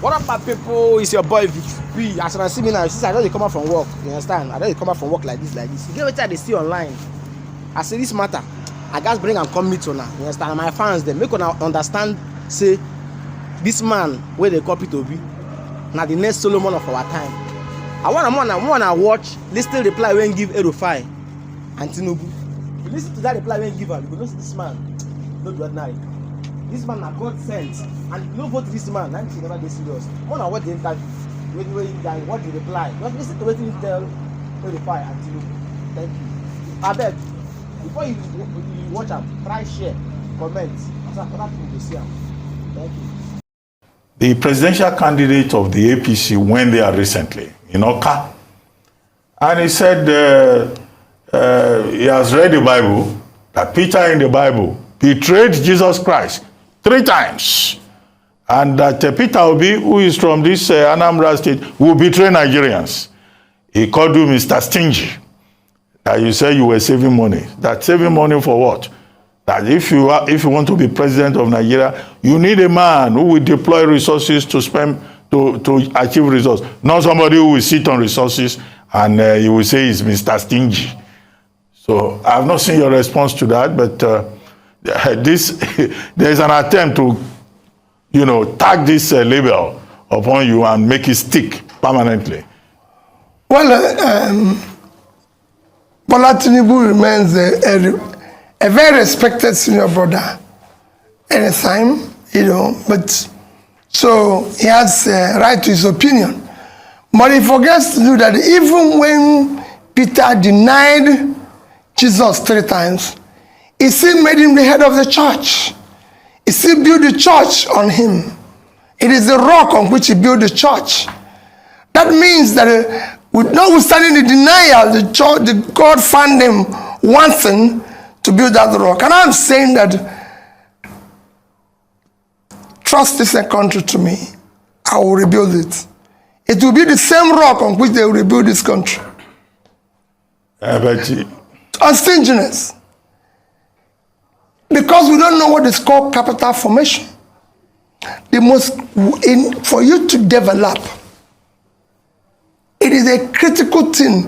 What up, my people? It's your boy VP. As you see me now, since I don't come out from work, you understand? I don't come out from work like this. You get what they see online. I say this matter. I just bring and come meet you now. You understand? My fans, they make una understand. Say this man where they copy to be. Now the next Solomon of our time. I wanna watch. Listen reply when give EL-Rufar and Tinubu. If you listen to that reply when give her, you go know this man. No do ordinary. This man na God sent, and if you no vote this man, then she never get serious. More than what the interview, what the reply. Just listen to what you tell EL-Rufar and Tinubu. Thank you. I beg, before you watch am, try share, comment, so other people will see am. Thank you. The presidential candidate of the APC went there recently in Oka, and he said he has read the Bible, that Peter in the Bible betrayed Jesus Christ 3 times, and that Peter Obi, who is from this Anambra state, will betray Nigerians. He called you Mr. Stingy. That you say you were saving money. That saving money for what? That if you want to be president of Nigeria, you need a man who will deploy resources to spend to achieve results, not somebody who will sit on resources and you will say he's Mr. Stingy. So I have not seen your response to that, but there's an attempt to, tag this label upon you and make it stick permanently. Well, Bola Tinubu remains a very respected senior brother anytime, but so he has a right to his opinion. But he forgets to do that even when Peter denied Jesus 3 times, he still made him the head of the church. He still built the church on him. It is the rock on which he built the church. That means that notwithstanding the denial, the God found him wanting to build that rock. And I'm saying that trust this country to me. I will rebuild it. It will be the same rock on which they will rebuild this country. On stinginess. Because we don't know what is called capital formation. For you to develop, it is a critical thing.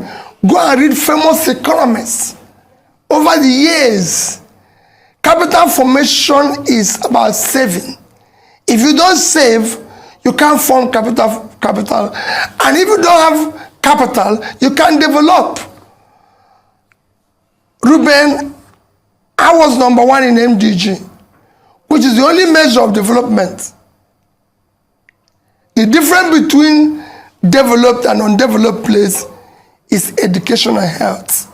Go and read famous economists. Over the years, capital formation is about saving. If you don't save, you can't form capital. And if you don't have capital, you can't develop. Ruben, I was #1 in MDG, which is the only measure of development. The difference between developed and undeveloped place is education and health.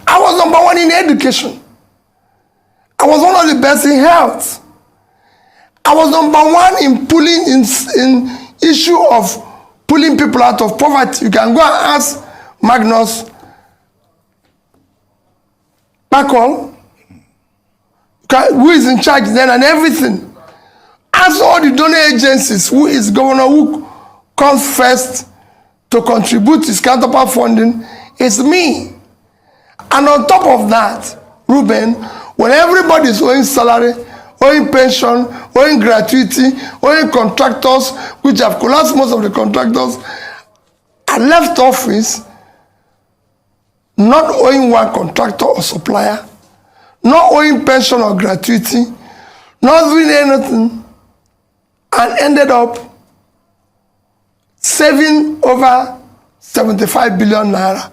I was #1 in education. I was one of the best in health. I was #1 in in issue of pulling people out of poverty. You can go and ask Magnus Bacall, who is in charge then and everything. Ask all the donor agencies who is governor who comes first to contribute his counterpart funding. It's me. And on top of that, Ruben, when everybody is owing salary, owing pension, owing gratuity, owing contractors, which have collapsed most of the contractors, I left office not owing one contractor or supplier, not owing pension or gratuity, not doing anything, and ended up saving over 75 billion naira,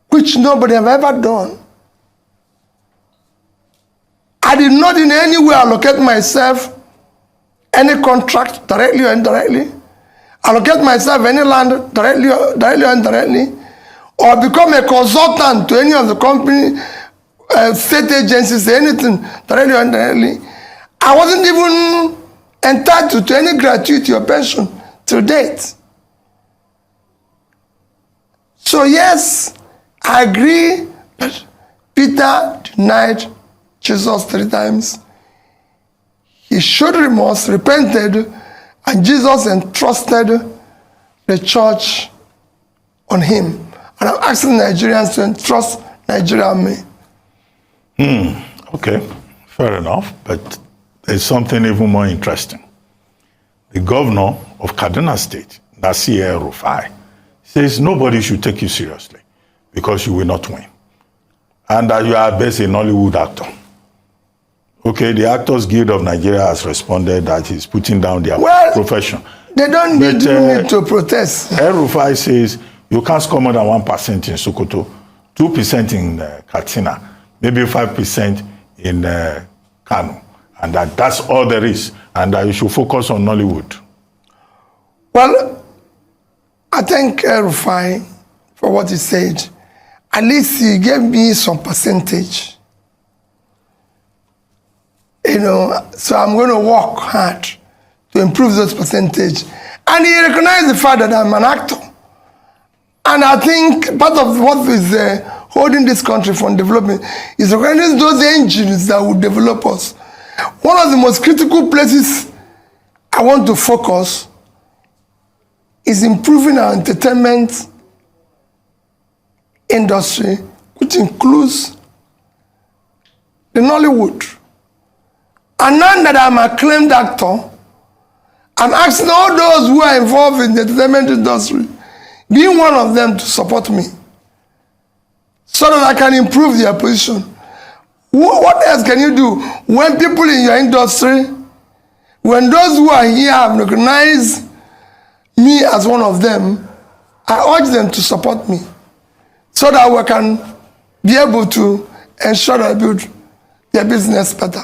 which nobody have ever done. I did not in any way allocate myself any contract directly or indirectly, allocate myself any land directly or indirectly, or become a consultant to any of the company, state agencies, anything directly or indirectly. I wasn't even entitled to any gratuity or pension to date. So yes, I agree that Peter denied Jesus 3 times. He showed remorse, repented, and Jesus entrusted the church on him. And I'm asking Nigerians to entrust Nigeria on me. Okay, fair enough, but there's something even more interesting. the governor of Kaduna State, that's EL-Rufar, says nobody should take you seriously because you will not win. And that you are best a Nollywood actor. Okay, the Actors Guild of Nigeria has responded that he's putting down their profession. They don't need to protest. EL-Rufar says you can't score more than 1% in Sokoto, 2% in Katsina, maybe 5% in Kano. And that's all there is. And that you should focus on Nollywood. Well, I thank EL-Rufar for what he said. At least he gave me some percentage. You know, so I'm going to work hard to improve those percentage. And he recognized the fact that I'm an actor. And I think part of what is holding this country from development is recognizing those engines that will develop us. One of the most critical places I want to focus is improving our entertainment industry, which includes the Nollywood. And now that I'm an acclaimed actor, I'm asking all those who are involved in the entertainment industry, being one of them, to support me so that I can improve their position. What else can you do when people in your industry, when those who are here have recognized me as one of them, I urge them to support me so that we can be able to ensure that I build their business better.